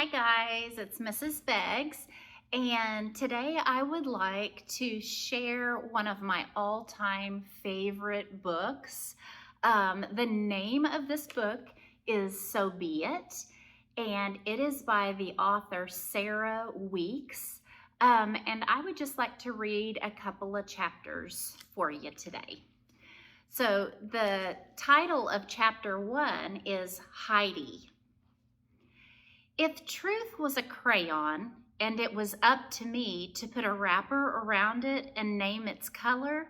Hi guys, it's Mrs. Beggs, and today I would like to share one of my all-time favorite books. The name of this book is So Be It, and it is by the author Sarah Weeks. And I would just like to read a couple of chapters for you today. So the title of chapter 1 is Heidi. If truth was a crayon and it was up to me to put a wrapper around it and name its color,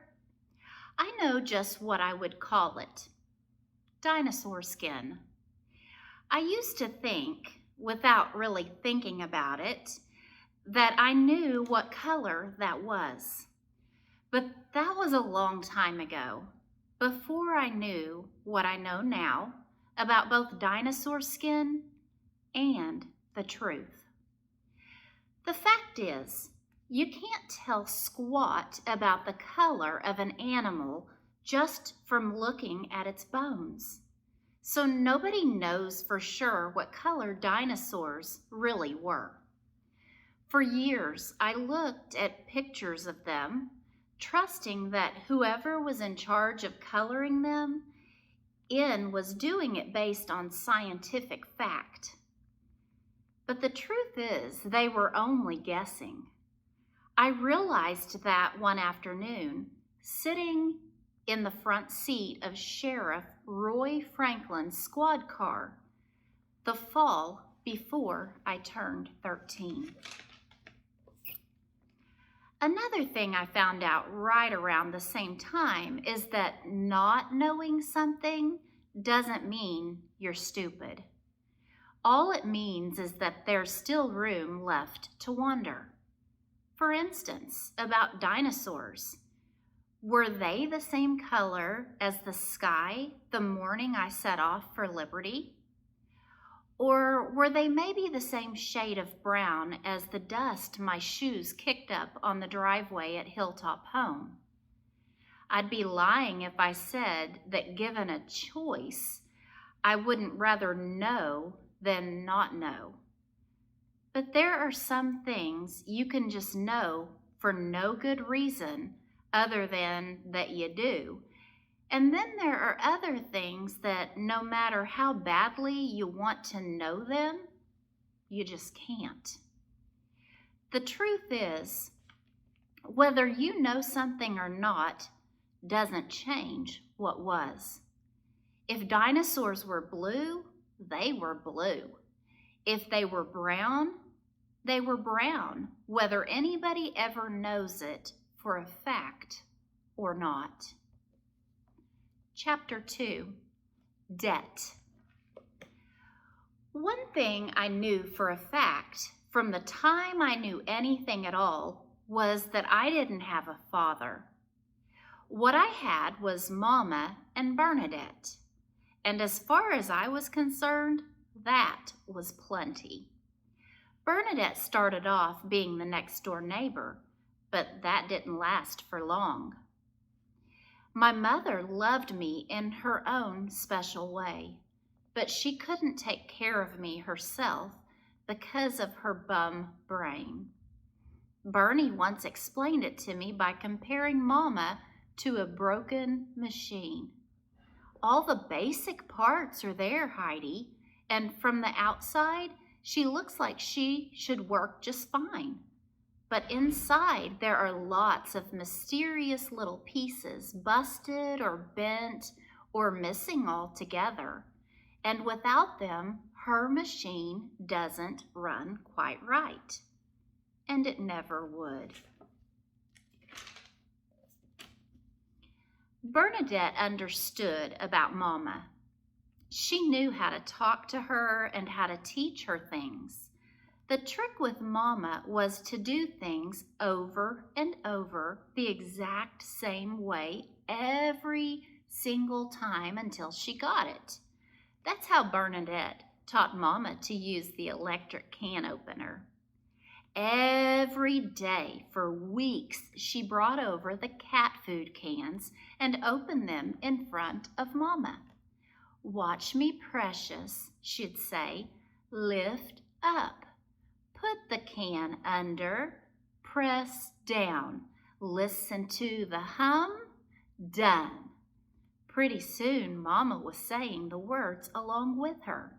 I know just what I would call it. Dinosaur skin. I used to think, without really thinking about it, that I knew what color that was. But that was a long time ago, before I knew what I know now about both dinosaur skin and the truth. The fact is, you can't tell squat about the color of an animal just from looking at its bones. So nobody knows for sure what color dinosaurs really were. For years, I looked at pictures of them, trusting that whoever was in charge of coloring them in was doing it based on scientific fact. But the truth is, they were only guessing. I realized that one afternoon, sitting in the front seat of Sheriff Roy Franklin's squad car, the fall before I turned 13. Another thing I found out right around the same time is that not knowing something doesn't mean you're stupid. All it means is that there's still room left to wonder. For instance, about dinosaurs. Were they the same color as the sky the morning I set off for Liberty? Or were they maybe the same shade of brown as the dust my shoes kicked up on the driveway at Hilltop Home? I'd be lying if I said that given a choice, I wouldn't rather know than not know. But there are some things you can just know for no good reason other than that you do. And then there are other things that no matter how badly you want to know them, you just can't. The truth is, whether you know something or not doesn't change what was. If dinosaurs were blue, they were blue. If they were brown, they were brown, whether anybody ever knows it for a fact or not. Chapter 2, Debt. One thing I knew for a fact from the time I knew anything at all was that I didn't have a father. What I had was Mama and Bernadette. And as far as I was concerned, that was plenty. Bernadette started off being the next door neighbor, but that didn't last for long. My mother loved me in her own special way, but she couldn't take care of me herself because of her bum brain. Bernie once explained it to me by comparing Mama to a broken machine. All the basic parts are there, Heidi, and from the outside, she looks like she should work just fine. But inside, there are lots of mysterious little pieces, busted or bent or missing altogether. And without them, her machine doesn't run quite right. And it never would. Bernadette understood about Mama. She knew how to talk to her and how to teach her things. The trick with Mama was to do things over and over the exact same way every single time until she got it. That's how Bernadette taught Mama to use the electric can opener. Every day for weeks, she brought over the cat food cans and opened them in front of Mama. "Watch me, precious," she'd say. "Lift up, put the can under, press down, listen to the hum, done. Pretty soon Mama was saying the words along with her.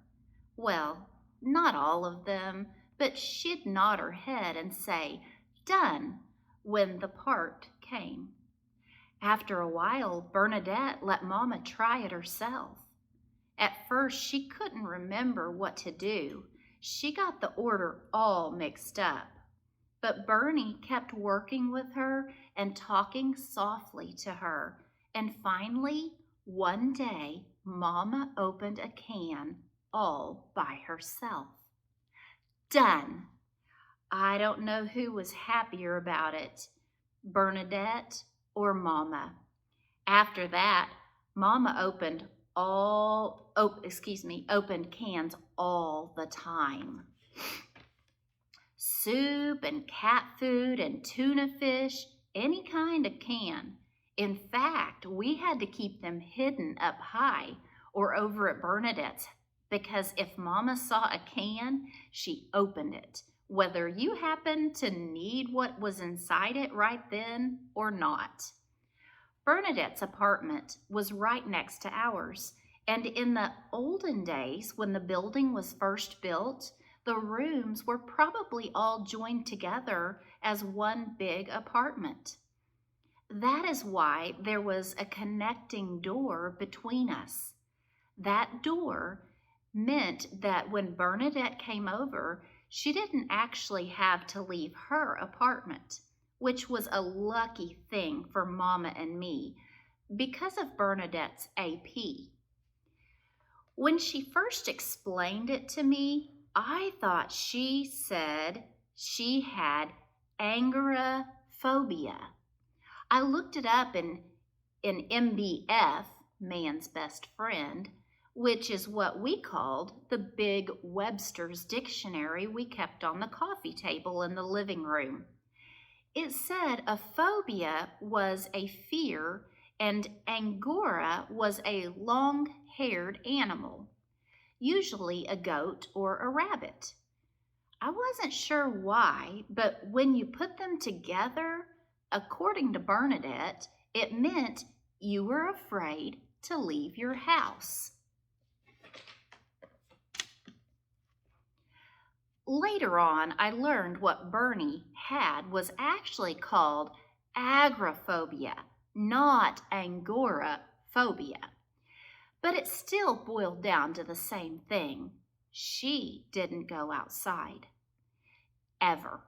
Well, not all of them, but she'd nod her head and say, done, when the part came. After a while, Bernadette let Mama try it herself. At first, she couldn't remember what to do. She got the order all mixed up. But Bernie kept working with her and talking softly to her. And finally, one day, Mama opened a can all by herself. Done. I don't know who was happier about it, Bernadette or Mama. After that, Mama opened cans all the time. Soup and cat food and tuna fish, any kind of can. In fact, we had to keep them hidden up high or over at Bernadette's because if Mama saw a can, she opened it, whether you happened to need what was inside it right then or not. Bernadette's apartment was right next to ours, and in the olden days when the building was first built, the rooms were probably all joined together as one big apartment. That is why there was a connecting door between us. That door meant that when Bernadette came over, she didn't actually have to leave her apartment, which was a lucky thing for Mama and me because of Bernadette's AP. When she first explained it to me, I thought she said she had angoraphobia. I looked it up in MBF, Man's Best Friend, which is what we called the big Webster's dictionary we kept on the coffee table in the living room. It said a phobia was a fear and angora was a long-haired animal, usually a goat or a rabbit. I wasn't sure why, but when you put them together, according to Bernadette, it meant you were afraid to leave your house. Later on, I learned what Bernie had was actually called agoraphobia, not angoraphobia. But it still boiled down to the same thing. She didn't go outside. Ever.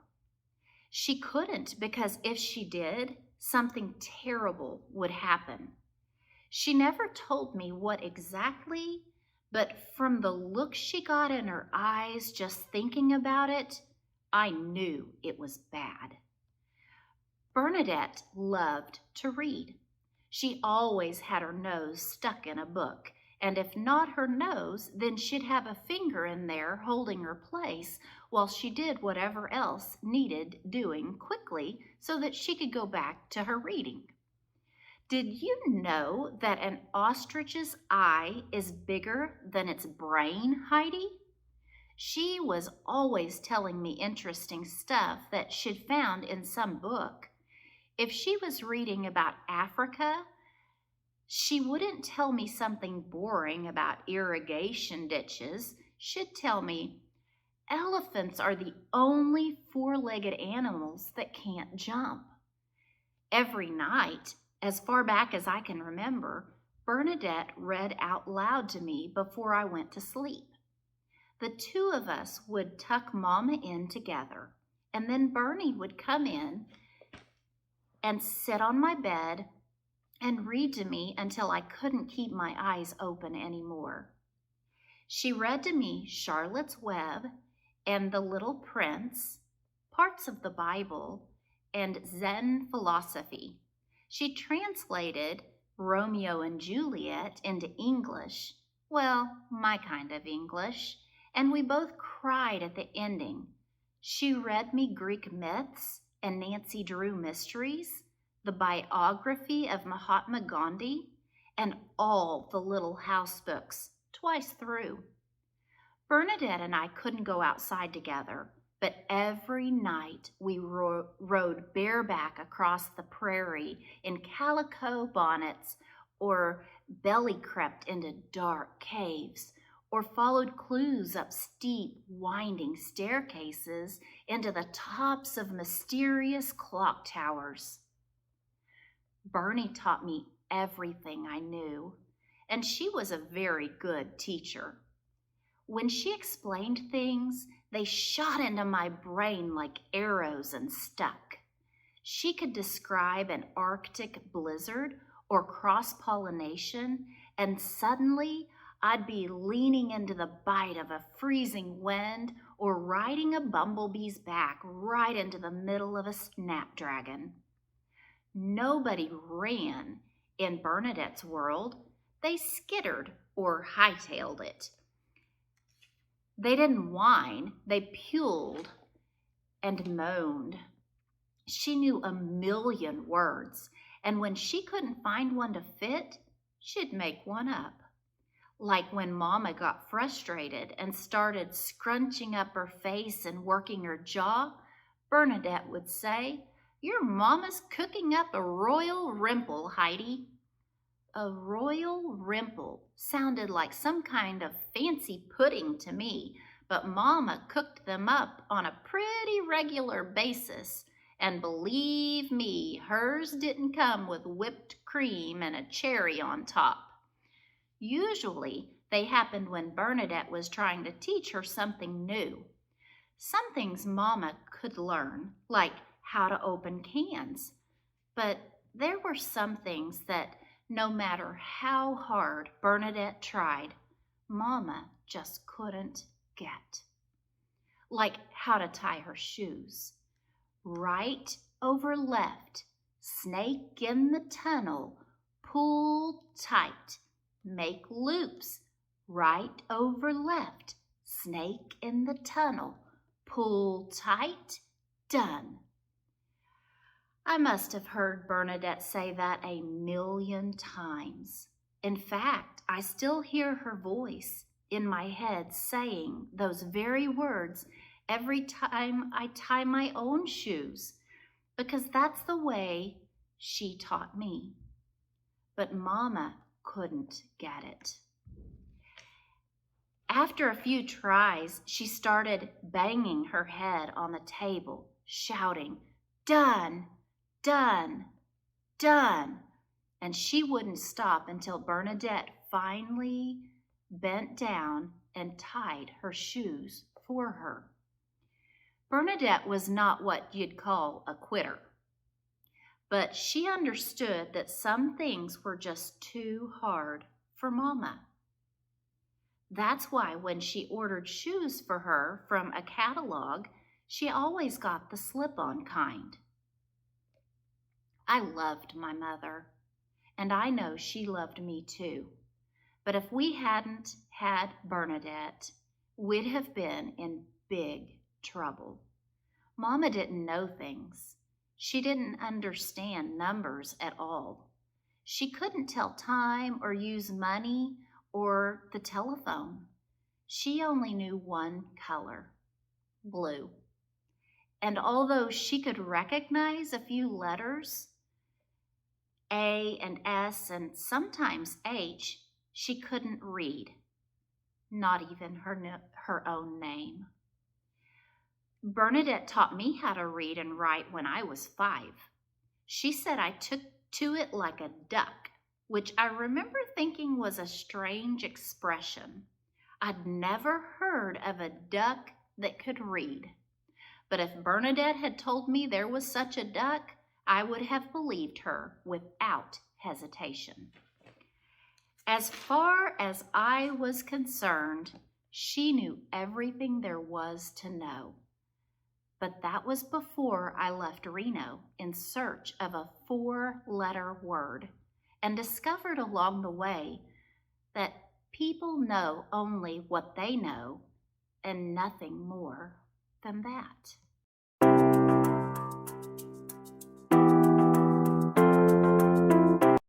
She couldn't because if she did, something terrible would happen. She never told me what exactly, but from the look she got in her eyes just thinking about it, I knew it was bad. Bernadette loved to read. She always had her nose stuck in a book, and if not her nose, then she'd have a finger in there holding her place while she did whatever else needed doing quickly so that she could go back to her reading. Did you know that an ostrich's eye is bigger than its brain, Heidi? She was always telling me interesting stuff that she'd found in some book. If she was reading about Africa, she wouldn't tell me something boring about irrigation ditches. She'd tell me, elephants are the only four-legged animals that can't jump. Every night, as far back as I can remember, Bernadette read out loud to me before I went to sleep. The two of us would tuck Mama in together, and then Bernie would come in and sit on my bed and read to me until I couldn't keep my eyes open anymore. She read to me Charlotte's Web and The Little Prince, parts of the Bible, and Zen philosophy. She translated Romeo and Juliet into English, well, my kind of English, and we both cried at the ending. She read me Greek myths and Nancy Drew mysteries, the biography of Mahatma Gandhi, and all the Little House books twice through. Bernadette and I couldn't go outside together, but every night we rode bareback across the prairie in calico bonnets, or belly crept into dark caves, or followed clues up steep, winding staircases into the tops of mysterious clock towers. Bernie taught me everything I knew, and she was a very good teacher. When she explained things, they shot into my brain like arrows and stuck. She could describe an Arctic blizzard or cross-pollination, and suddenly I'd be leaning into the bite of a freezing wind or riding a bumblebee's back right into the middle of a snapdragon. Nobody ran in Bernadette's world. They skittered or hightailed it. They didn't whine, they puled and moaned. She knew a million words, and when she couldn't find one to fit, she'd make one up. Like when Mama got frustrated and started scrunching up her face and working her jaw, Bernadette would say, "Your Mama's cooking up a royal rimple, Heidi." A royal rimple sounded like some kind of fancy pudding to me, but Mama cooked them up on a pretty regular basis, and believe me, hers didn't come with whipped cream and a cherry on top. Usually, they happened when Bernadette was trying to teach her something new. Some things Mama could learn, like how to open cans, but there were some things that no matter how hard Bernadette tried, Mama just couldn't get. Like how to tie her shoes. Right over left, snake in the tunnel, pull tight, make loops. Right over left, snake in the tunnel, pull tight, done. I must have heard Bernadette say that a million times. In fact, I still hear her voice in my head saying those very words every time I tie my own shoes, because that's the way she taught me. But Mama couldn't get it. After a few tries, she started banging her head on the table, shouting, "Done! Done, done," and she wouldn't stop until Bernadette finally bent down and tied her shoes for her. Bernadette was not what you'd call a quitter, but she understood that some things were just too hard for Mama. That's why when she ordered shoes for her from a catalog, she always got the slip-on kind. I loved my mother, and I know she loved me too. But if we hadn't had Bernadette, we'd have been in big trouble. Mama didn't know things. She didn't understand numbers at all. She couldn't tell time or use money or the telephone. She only knew one color, blue. And although she could recognize a few letters, A and S and sometimes H, she couldn't read, not even her own name. Bernadette taught me how to read and write when I was 5. She said I took to it like a duck, which I remember thinking was a strange expression. I'd never heard of a duck that could read. But if Bernadette had told me there was such a duck, I would have believed her without hesitation. As far as I was concerned, she knew everything there was to know. But that was before I left Reno in search of a 4-letter word and discovered along the way that people know only what they know and nothing more than that.